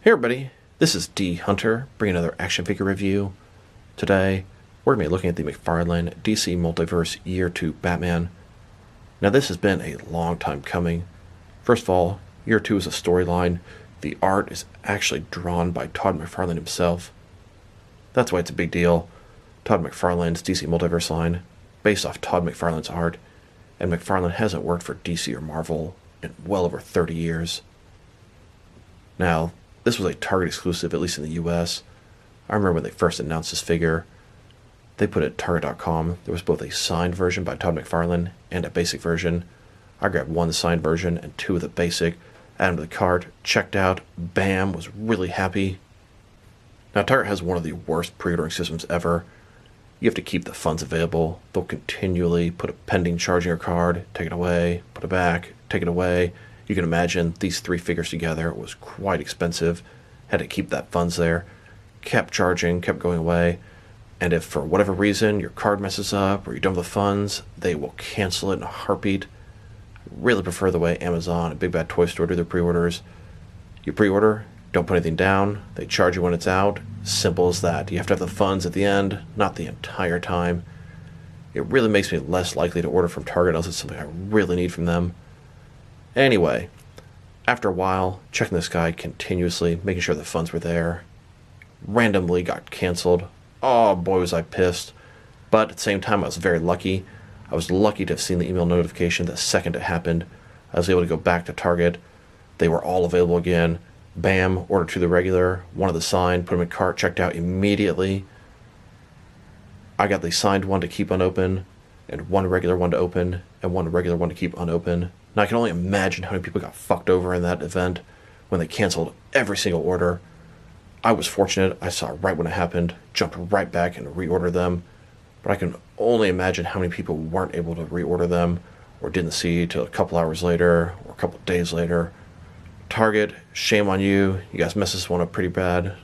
Hey everybody, this is D Hunter, bringing another action figure review. Today, we're going to be looking at the McFarlane DC Multiverse Year 2 Batman. Now this has been a long time coming. First of all, Year 2 is a storyline. The art is actually drawn by Todd McFarlane himself. That's why it's a big deal. Todd McFarlane's DC Multiverse line, based off Todd McFarlane's art, and McFarlane hasn't worked for DC or Marvel in well over 30 years. Now, this was a Target exclusive, at least in the US. I remember when they first announced this figure, they put it at Target.com. There was both a signed version by Todd McFarlane and a basic version. I grabbed one signed version and two of the basic, added them to the cart, checked out, bam, was really happy. Now Target has one of the worst pre-ordering systems ever. You have to keep the funds available. They'll continually put a pending charge in your card, take it away, put it back, take it away. You can imagine these three figures together was quite expensive. Had to keep that funds there. Kept charging, kept going away. And if for whatever reason your card messes up or you don't have the funds, they will cancel it in a heartbeat. Really prefer the way Amazon and Big Bad Toy Store do their pre-orders. You pre-order, don't put anything down, they charge you when it's out. Simple as that. You have to have the funds at the end, not the entire time. It really makes me less likely to order from Target unless it's something I really need from them. Anyway, after a while, checking this guy continuously, making sure the funds were there, randomly got canceled. Oh boy, was I pissed. But at the same time, I was very lucky. I was lucky to have seen the email notification the second it happened. I was able to go back to Target. They were all available again. Bam, ordered to the regular, one of the signed, put them in cart, checked out immediately. I got the signed one to keep unopened, and one regular one to open, and one regular one to keep unopened. Now I can only imagine how many people got fucked over in that event when they canceled every single order. I was fortunate. I saw it right when it happened, jumped right back and reordered them. But I can only imagine how many people weren't able to reorder them or didn't see till a couple hours later or a couple days later. Target, shame on you. You guys messed this one up pretty bad.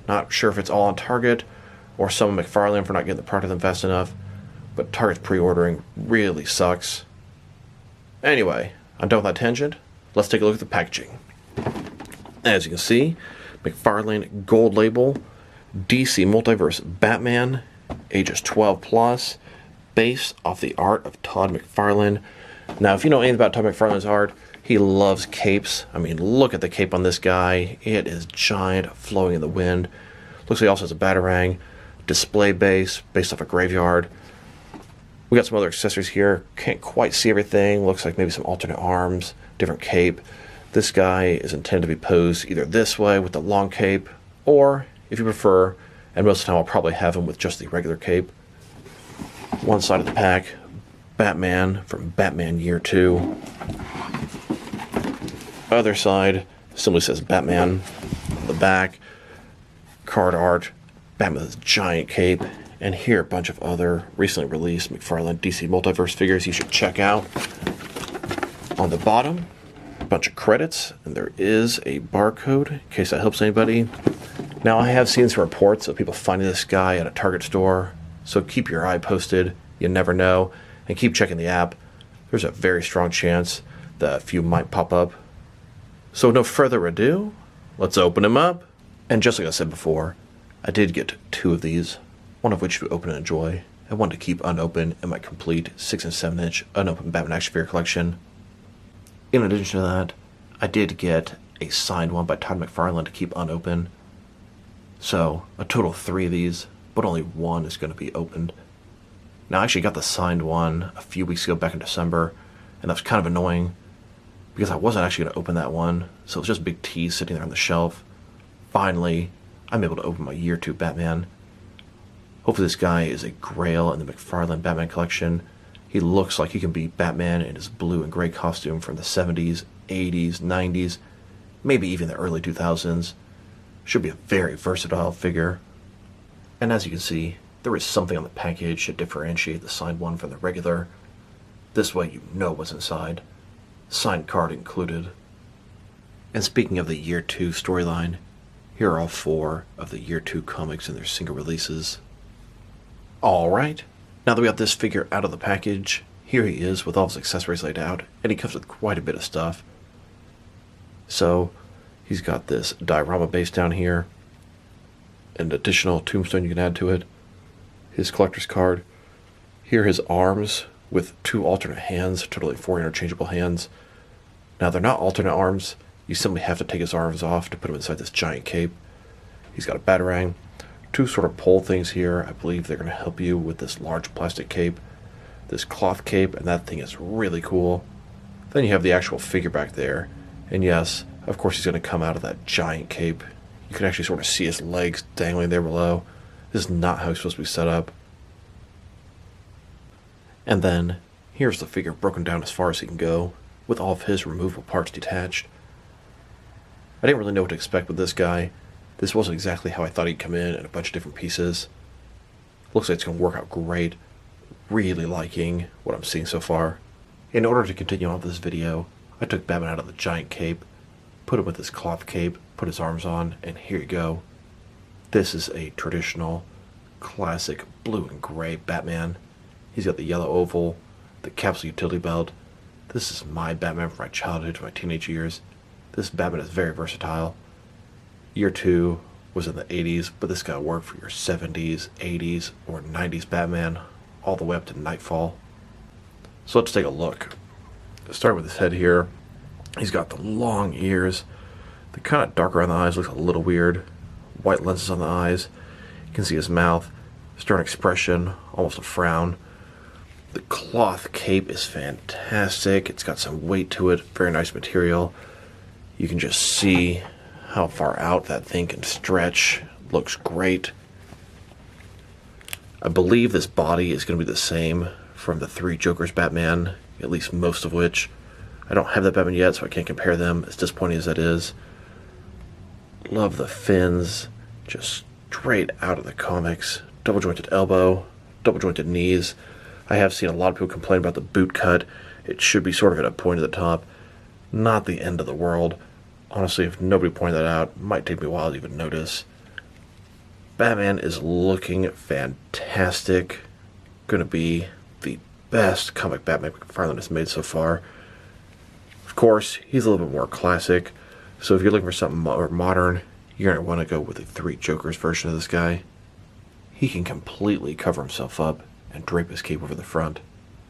Not sure if it's all on Target or some of McFarlane for not getting the product to them fast enough, but Target's pre-ordering really sucks. Anyway, I'm done with that tangent. Let's take a look at the packaging. As you can see, McFarlane Gold Label, DC Multiverse Batman, ages 12 plus, based off the art of Todd McFarlane. Now, if you know anything about Todd McFarlane's art, he loves capes. I mean, look at the cape on this guy. It is giant, flowing in the wind. Looks like he also has a Batarang, display base, based off a graveyard. We got some other accessories here. Can't quite see everything. Looks like maybe some alternate arms, different cape. This guy is intended to be posed either this way with the long cape, or, if you prefer, and most of the time I'll probably have him with just the regular cape. One side of the pack, Batman from Batman Year 2. Other side simply says Batman on the back. Card art, Batman with his giant cape. And here a bunch of other recently released McFarlane DC Multiverse figures you should check out. On the bottom, a bunch of credits, and there is a barcode in case that helps anybody. Now I have seen some reports of people finding this guy at a Target store, so keep your eye posted, you never know, and keep checking the app. There's a very strong chance that a few might pop up. So with no further ado, let's open him up. And just like I said before, I did get two of these, one of which to open and enjoy, and one to keep unopened in my complete 6 and 7-inch unopened Batman action figure collection. In addition to that, I did get a signed one by Todd McFarlane to keep unopened. So, a total of 3 of these, but only one is going to be opened. Now, I actually got the signed one a few weeks ago back in December, and that was kind of annoying because I wasn't actually going to open that one, so it was just a big tease sitting there on the shelf. Finally, I'm able to open my Year 2 Batman. Hopefully this guy is a grail in the McFarlane Batman collection. He looks like he can be Batman in his blue and gray costume from the 70s, 80s, 90s, maybe even the early 2000s. Should be a very versatile figure. And as you can see, there is something on the package to differentiate the signed one from the regular. This way you know what's inside. Signed card included. And speaking of the Year 2 storyline, here are all 4 of the Year 2 comics in their single releases. Alright, now that we got this figure out of the package, here he is with all his accessories laid out, and he comes with quite a bit of stuff. So, He's got this diorama base down here, an additional tombstone you can add to it, his collector's card. Here his arms with 2 alternate hands, totally 4 interchangeable hands. Now they're not alternate arms, you simply have to take his arms off to put him inside this giant cape. He's got a Batarang, 2 sort of pole things here. I believe they're going to help you with this large plastic cape, this cloth cape, and that thing is really cool. Then you have the actual figure back there, and yes, of course he's going to come out of that giant cape. You can actually sort of see his legs dangling there below. This is not how he's supposed to be set up. And then, here's the figure broken down as far as he can go, with all of his removable parts detached. I didn't really know what to expect with this guy. This wasn't exactly how I thought he'd come in a bunch of different pieces. Looks like it's going to work out great. Really liking what I'm seeing so far. In order to continue on with this video, I took Batman out of the giant cape, put him with his cloth cape, put his arms on, and here you go. This is a traditional, classic blue and gray Batman. He's got the yellow oval, the capsule utility belt. This is my Batman from my childhood to my teenage years. This Batman is very versatile. Year 2 was in the 80s, but this guy worked for your 70s, 80s, or 90s Batman, all the way up to Nightfall. So let's take a look. Let's start with his head here. He's got the long ears. The kind of dark around the eyes looks a little weird. White lenses on the eyes. You can see his mouth. Stern expression, almost a frown. The cloth cape is fantastic. It's got some weight to it. Very nice material. You can just see how far out that thing can stretch. Looks great. I believe this body is going to be the same from the 3 Jokers Batman, at least most of which. I don't have that Batman yet, so I can't compare them, as disappointing as that is. Love the fins, just straight out of the comics. Double jointed elbow, double jointed knees. I have seen a lot of people complain about the boot cut. It should be sort of at a point at the top. Not the end of the world. Honestly, if nobody pointed that out, it might take me a while to even notice. Batman is looking fantastic. Gonna be the best comic Batman McFarlane has made so far. Of course, he's a little bit more classic, so if you're looking for something more modern, you're going to want to go with the 3 Jokers version of this guy. He can completely cover himself up and drape his cape over the front.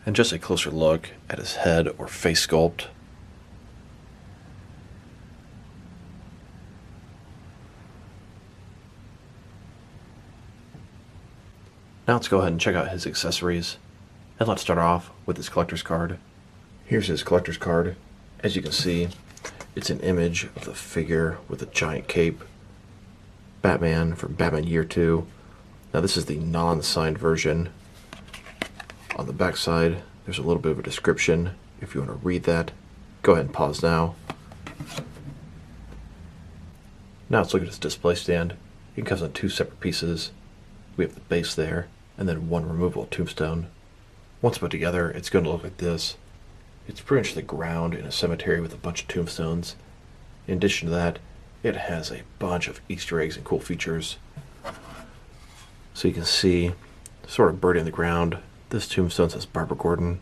And just a closer look at his head or face sculpt. Now let's go ahead and check out his accessories. And let's start off with his collector's card. Here's his collector's card. As you can see, it's an image of the figure with a giant cape. Batman from Batman Year 2. Now this is the non-signed version. On the back side, there's a little bit of a description. If you want to read that, go ahead and pause now. Now let's look at his display stand. It comes in 2 separate pieces. We have the base there, and then 1 removable tombstone. Once put together, it's going to look like this. It's pretty much the ground in a cemetery with a bunch of tombstones. In addition to that, it has a bunch of Easter eggs and cool features. So you can see, sort of buried in the ground, this tombstone says Barbara Gordon.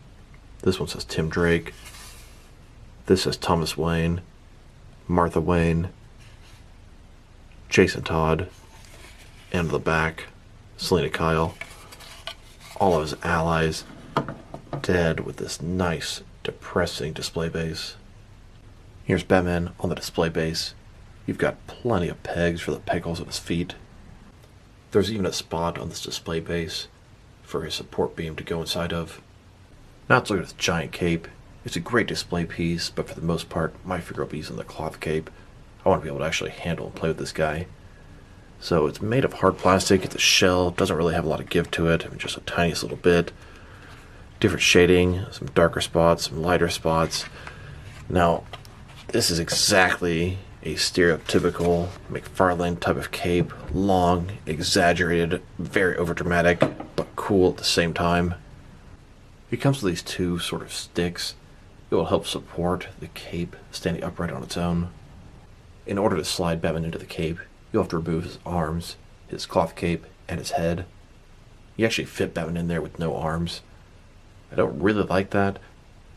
This one says Tim Drake. This says Thomas Wayne, Martha Wayne, Jason Todd, and on the back, Selena Kyle. All of his allies dead with this nice, depressing display base. Here's Batman on the display base. You've got plenty of pegs for the peg holes at his feet. There's even a spot on this display base for his support beam to go inside of. Now let's look at his giant cape. It's a great display piece, but for the most part, my figure will be using the cloth cape. I want to be able to actually handle and play with this guy. So it's made of hard plastic, it's a shell, doesn't really have a lot of give to it, just a tiniest little bit. Different shading, some darker spots, some lighter spots. Now, this is exactly a stereotypical McFarlane type of cape. Long, exaggerated, very overdramatic, but cool at the same time. It comes with these 2 sort of sticks. It will help support the cape standing upright on its own. In order to slide Batman into the cape, you'll have to remove his arms, his cloth cape, and his head. You actually fit Batman in there with no arms. I don't really like that.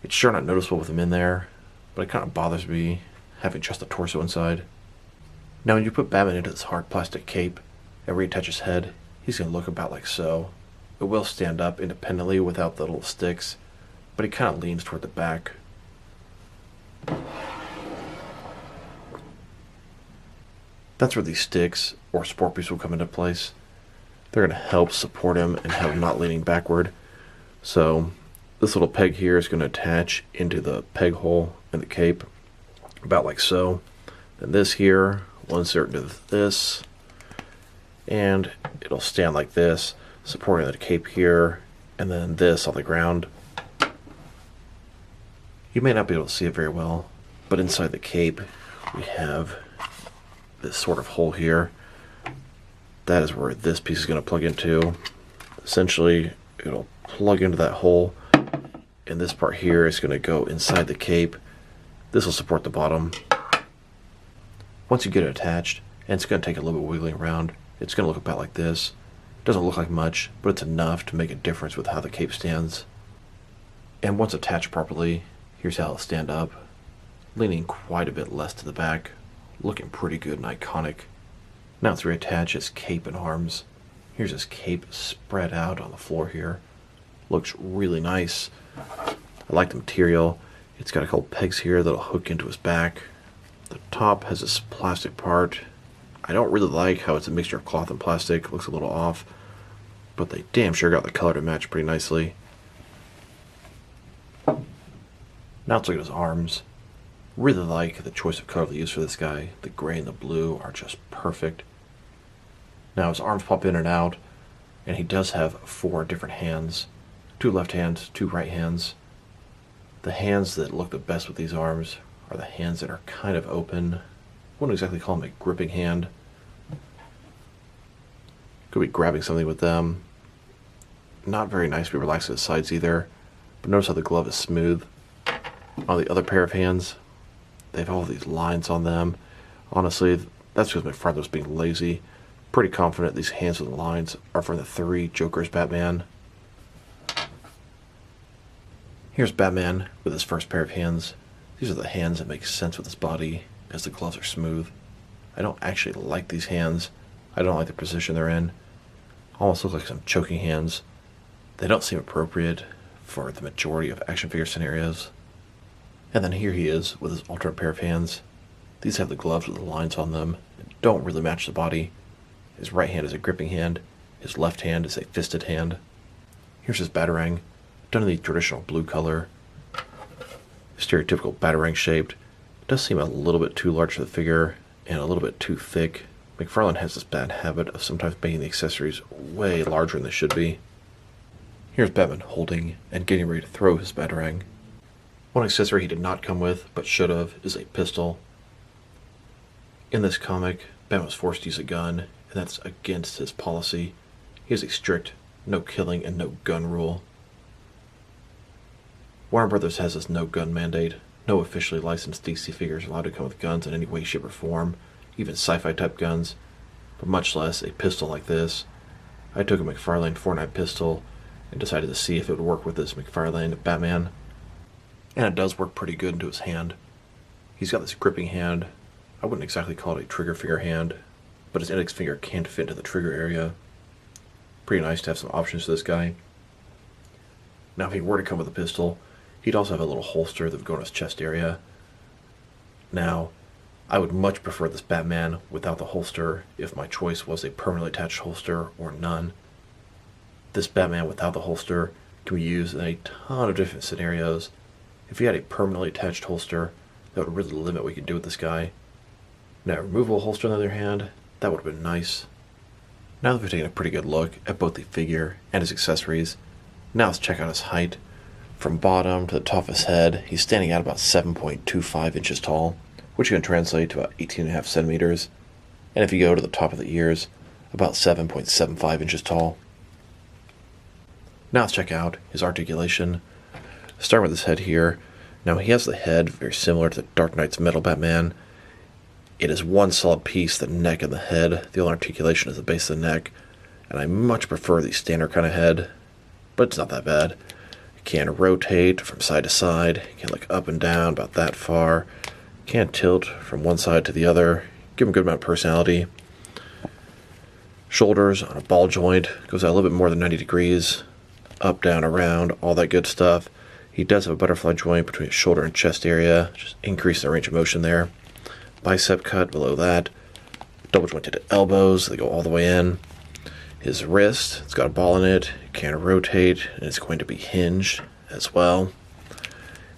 It's sure not noticeable with him in there, but it kind of bothers me having just the torso inside. Now when you put Batman into this hard plastic cape and reattach his head, he's going to look about like so. It will stand up independently without the little sticks, but he kind of leans toward the back. That's where these sticks or support pieces will come into place. They're going to help support him and have him not leaning backward. So this little peg here is going to attach into the peg hole in the cape, about like so. Then this here will insert into this, and it'll stand like this, supporting the cape here, and then this on the ground. You may not be able to see it very well, but inside the cape we have this sort of hole here. That is where this piece is going to plug into. Essentially, it'll plug into that hole, and this part here is going to go inside the cape. This will support the bottom. Once you get it attached, and it's going to take a little bit wiggling around, it's going to look about like this. It doesn't look like much, but it's enough to make a difference with how the cape stands. And once attached properly, here's how it'll stand up, leaning quite a bit less to the back, looking pretty good and iconic. Now let's reattach his cape and arms. Here's his cape spread out on the floor here. Looks really nice. I like the material. It's got a couple pegs here that'll hook into his back. The top has this plastic part. I don't really like how it's a mixture of cloth and plastic. It looks a little off, but they damn sure got the color to match pretty nicely. Now let's look at his arms. Really like the choice of color they used for this guy. The gray and the blue are just perfect. Now his arms pop in and out, and he does have 4 different hands. 2 left hands, 2 right hands. The hands that look the best with these arms are the hands that are kind of open. I wouldn't exactly call them a gripping hand. Could be grabbing something with them. Not very nice to be relaxed at the sides either, but notice how the glove is smooth. On the other pair of hands, they have all these lines on them. Honestly, that's because McFarlane was being lazy. Pretty confident these hands with the lines are from the 3 Joker's Batman. Here's Batman with his first pair of hands. These are the hands that make sense with his body, as the gloves are smooth. I don't actually like these hands. I don't like the position they're in. Almost look like some choking hands. They don't seem appropriate for the majority of action figure scenarios. And then here he is with his alternate pair of hands. These have the gloves with the lines on them and don't really match the body. His right hand is a gripping hand. His left hand is a fisted hand. Here's his Batarang, done in the traditional blue color. Stereotypical Batarang shaped. It does seem a little bit too large for the figure and a little bit too thick. McFarlane has this bad habit of sometimes making the accessories way larger than they should be. Here's Batman holding and getting ready to throw his Batarang. One accessory he did not come with, but should have, is a pistol. In this comic, Batman was forced to use a gun, and that's against his policy. He has a strict no killing and no gun rule. Warner Brothers has this no gun mandate. No officially licensed DC figures are allowed to come with guns in any way, shape, or form, even sci-fi type guns, but much less a pistol like this. I took a McFarlane 4.9 pistol and decided to see if it would work with this McFarlane Batman. And it does work pretty good into his hand. He's got this gripping hand. I wouldn't exactly call it a trigger finger hand, but his index finger can't fit into the trigger area. Pretty nice to have some options for this guy. Now if he were to come with a pistol, he'd also have a little holster that would go in his chest area. Now, I would much prefer this Batman without the holster if my choice was a permanently attached holster or none. This Batman without the holster can be used in a ton of different scenarios. If he had a permanently attached holster, that would really limit what you could do with this guy. Now, a removable holster on the other hand, that would have been nice. Now that we've taken a pretty good look at both the figure and his accessories, now let's check out his height. From bottom to the top of his head, he's standing at about 7.25 inches tall, which can translate to about 18.5 centimeters. And if you go to the top of the ears, about 7.75 inches tall. Now let's check out his articulation. Starting with his head here. Now he has the head very similar to the Dark Knight's Metal Batman. It is one solid piece, the neck and the head. The only articulation is the base of the neck. And I much prefer the standard kind of head, but it's not that bad. It can rotate from side to side. It can look up and down about that far. It can tilt from one side to the other. Give him a good amount of personality. Shoulders on a ball joint. Goes out a little bit more than 90 degrees. Up, down, around, all that good stuff. He does have a butterfly joint between his shoulder and chest area. Just increase the range of motion there. Bicep cut below that. Double jointed elbows. They go all the way in. His wrist, it's got a ball in it. It can rotate, and it's going to be hinged as well.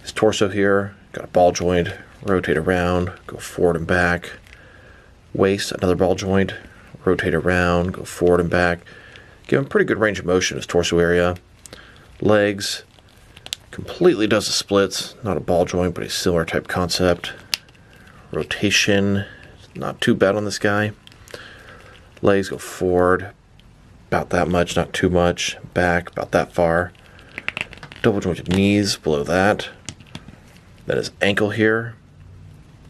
His torso here, got a ball joint. Rotate around, go forward and back. Waist, another ball joint. Rotate around, go forward and back. Give him pretty good range of motion in his torso area. Legs, completely does the splits. Not a ball joint, but a similar type concept. Rotation, not too bad on this guy. Legs go forward, about that much, not too much. Back, about that far. Double jointed knees below that. Then his ankle here,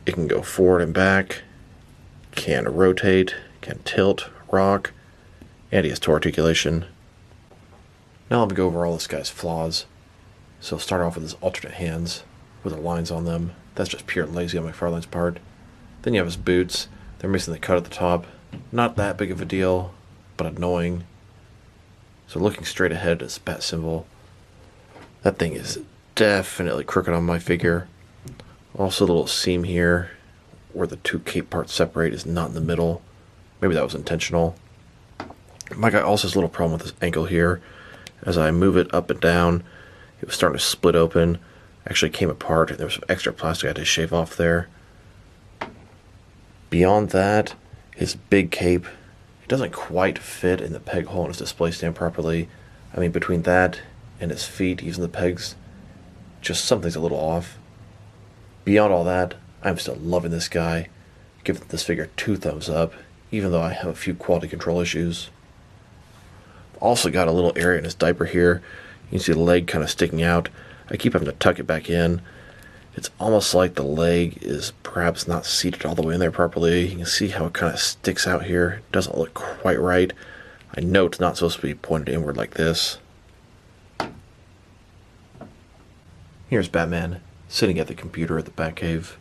it can go forward and back. Can rotate, can tilt, rock, and he has toe articulation. Now let me go over all this guy's flaws. So I'll start off with his alternate hands with the lines on them. That's just pure lazy on McFarlane's part. Then you have his boots. They're missing the cut at the top. Not that big of a deal, but annoying. So looking straight ahead is bat symbol. That thing is definitely crooked on my figure. Also the little seam here where the two cape parts separate is not in the middle. Maybe that was intentional. My guy also has a little problem with his ankle here. As I move it up and down, it was starting to split open. Actually came apart, and there was some extra plastic I had to shave off there. Beyond that, his big cape, it doesn't quite fit in the peg hole in his display stand properly. I mean, between that and his feet using the pegs, just something's a little off. Beyond all that, I'm still loving this guy. Give this figure 2 thumbs up, even though I have a few quality control issues. Also got a little area in his diaper here. You can see the leg kind of sticking out. I keep having to tuck it back in. It's almost like the leg is perhaps not seated all the way in there properly. You can see how it kind of sticks out here. It doesn't look quite right. I know it's not supposed to be pointed inward like this. Here's Batman sitting at the computer at the Batcave.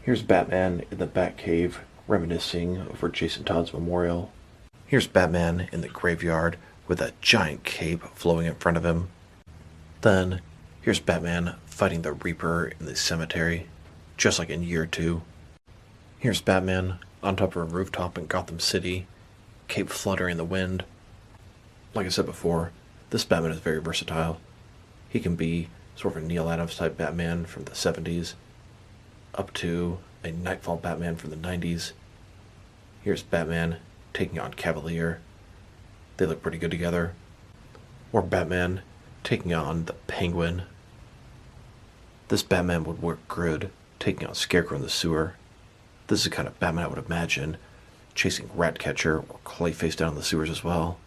Here's Batman in the Batcave reminiscing over Jason Todd's memorial. Here's Batman in the graveyard with a giant cape flowing in front of him. Then, here's Batman fighting the Reaper in the cemetery, just like in Year 2. Here's Batman on top of a rooftop in Gotham City, cape fluttering in the wind. Like I said before, this Batman is very versatile. He can be sort of a Neil Adams type Batman from the 70s, up to a Nightfall Batman from the 90s. Here's Batman taking on Cavalier. They look pretty good together. Or Batman taking on the Penguin. This Batman would work good taking on Scarecrow in the sewer. This is the kind of Batman I would imagine chasing Ratcatcher or Clayface down in the sewers as well.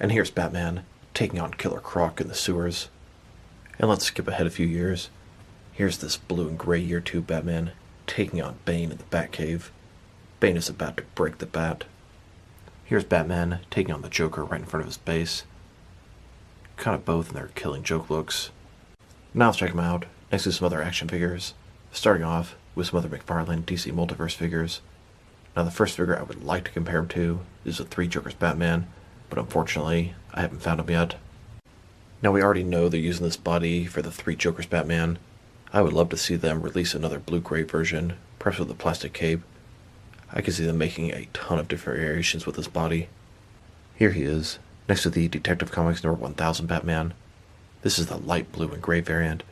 And here's Batman taking on Killer Croc in the sewers. And let's skip ahead a few years. Here's this blue and gray Year 2 Batman taking on Bane in the Batcave. Bane is about to break the bat. Here's Batman taking on the Joker right in front of his base. Kind of both in their killing joke looks. Now let's check them out next to some other action figures. Starting off with some other McFarlane DC Multiverse figures. Now the first figure I would like to compare him to is the Three Jokers Batman, but unfortunately I haven't found him yet. Now we already know they're using this body for the Three Jokers Batman. I would love to see them release another blue-gray version, perhaps with a plastic cape. I could see them making a ton of different variations with this body. Here he is, next to the Detective Comics number 1000 Batman. This is the light blue and gray variant.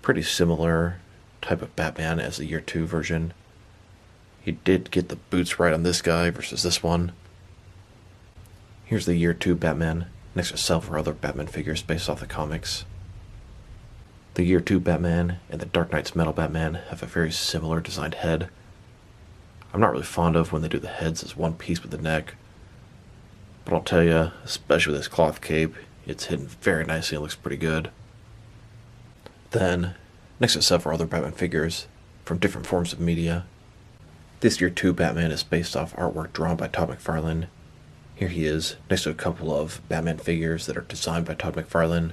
Pretty similar type of Batman as the Year 2 version. He did get the boots right on this guy versus this one. Here's the Year 2 Batman, next to several other Batman figures based off the comics. The Year 2 Batman and the Dark Knight's Metal Batman have a very similar designed head. I'm not really fond of when they do the heads as one piece with the neck. But I'll tell you, especially with this cloth cape, it's hidden very nicely and looks pretty good. Then, next to several other Batman figures from different forms of media, this Year 2 Batman is based off artwork drawn by Todd McFarlane. Here he is, next to a couple of Batman figures that are designed by Todd McFarlane.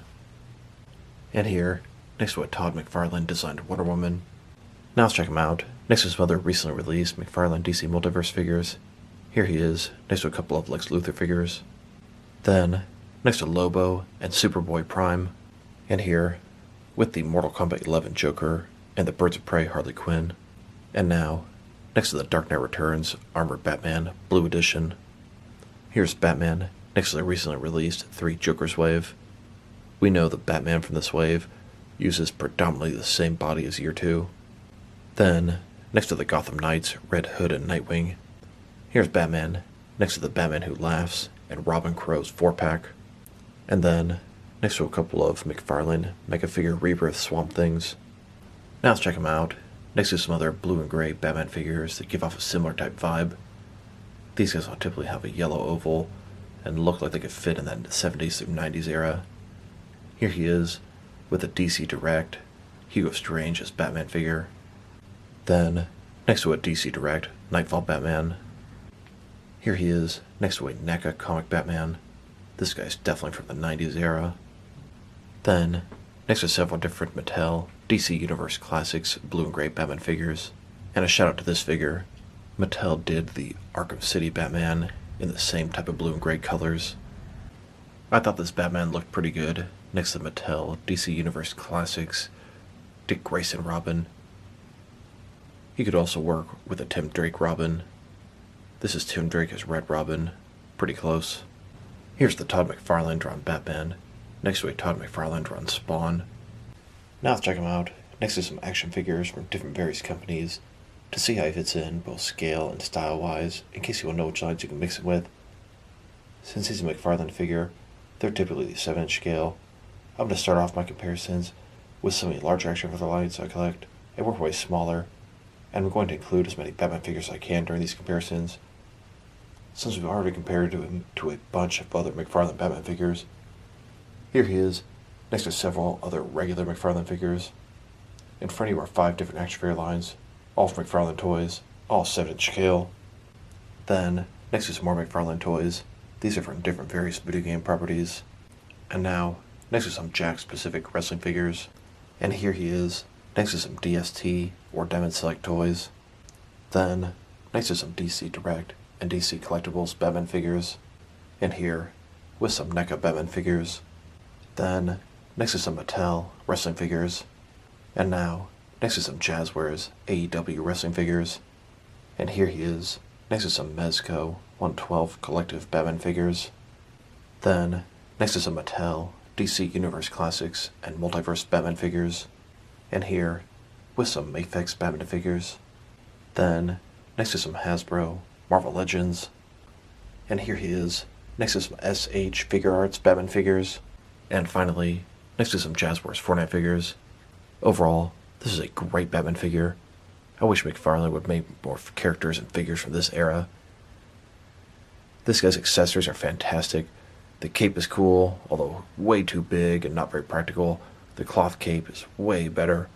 And here, next to a Todd McFarlane designed Wonder Woman. Now let's check them out Next to some other recently released McFarlane DC Multiverse figures. Here he is, next to a couple of Lex Luthor figures. Then, next to Lobo and Superboy Prime. And here, with the Mortal Kombat 11 Joker and the Birds of Prey Harley Quinn. And now, next to the Dark Knight Returns Armored Batman Blue Edition. Here's Batman next to the recently released 3 Jokers wave. We know that Batman from this wave uses predominantly the same body as Year 2. Then, next to the Gotham Knights Red Hood and Nightwing. Here's Batman next to the Batman Who Laughs and Robin Crow's 4-pack. And then, next to a couple of McFarlane Mega Figure Rebirth Swamp Things. Now let's check them out, next to some other blue and gray Batman figures that give off a similar type vibe. These guys will typically have a yellow oval and look like they could fit in that 70s through 90s era. Here he is, with a DC Direct Hugo Strange as Batman figure. Then, next to a DC Direct Nightfall Batman. Here he is, next to a NECA comic Batman. This guy's definitely from the 90s era. Then, next to several different Mattel DC Universe Classics blue and gray Batman figures. And a shout out to this figure. Mattel did the Arkham City Batman in the same type of blue and gray colors. I thought this Batman looked pretty good next to the Mattel DC Universe Classics Dick Grayson Robin. He could also work with a Tim Drake Robin. This is Tim Drake as Red Robin. Pretty close. Here's the Todd McFarlane drawn Batman, next to a Todd McFarlane drawn Spawn. Now let's check him out, next to some action figures from different various companies, to see how he fits in, both scale and style-wise, in case you want to know which lines you can mix it with. Since he's a McFarlane figure, they're typically the 7-inch scale. I'm going to start off my comparisons with some of the larger action figure lines I collect, and work my way smaller, and I'm going to include as many Batman figures as I can during these comparisons. Since we've already compared him to a bunch of other McFarlane Batman figures, here he is, next to several other regular McFarlane figures. In front of you are 5 different action figure lines, all from McFarlane Toys, all 7-inch scale. Then, next to some more McFarlane toys. These are from different various video game properties. And now, next to some Jakks Pacific wrestling figures. And here he is, next to some DST or Diamond Select toys. Then, next to some DC Direct and DC Collectibles Batman figures. And here, with some NECA Batman figures. Then, next to some Mattel wrestling figures. And now, next to some Jazzwares AEW wrestling figures. And here he is, next to some Mezco 112 collective Batman figures. Then, next to some Mattel DC Universe Classics and Multiverse Batman figures. And here, with some Mafex Batman figures. Then, next to some Hasbro Marvel Legends. And here he is, next to some SH Figure Arts Batman figures. And finally, next to some Jazzwares Fortnite figures. Overall, this is a great Batman figure. I wish McFarlane would make more characters and figures from this era. This guy's accessories are fantastic. The cape is cool, although way too big and not very practical. The cloth cape is way better.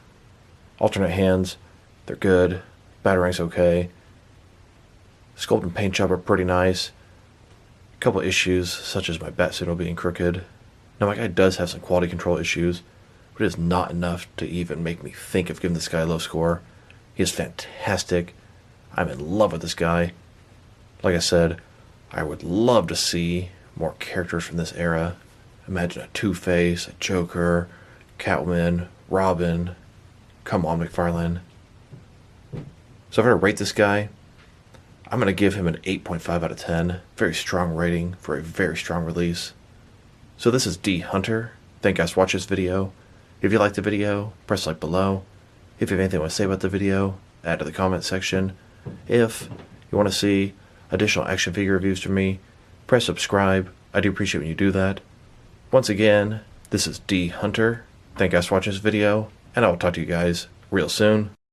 Alternate hands, they're good. Batarang's okay. Sculpt and paint job are pretty nice. A couple issues, such as my bat signal being crooked. Now my guy does have some quality control issues, but it is not enough to even make me think of giving this guy a low score. He is fantastic. I'm in love with this guy. Like I said, I would love to see more characters from this era. Imagine a Two-Face, a Joker, Catwoman, Robin. Come on, McFarlane. So if I were to rate this guy, I'm going to give him an 8.5 out of 10. Very strong rating for a very strong release. So this is D Hunter. Thank you guys for watching this video. If you liked the video, press like below. If you have anything you want to say about the video, add to the comment section. If you want to see additional action figure reviews from me, press subscribe. I do appreciate when you do that. Once again, this is D Hunter. Thank you guys for watching this video, and I will talk to you guys real soon.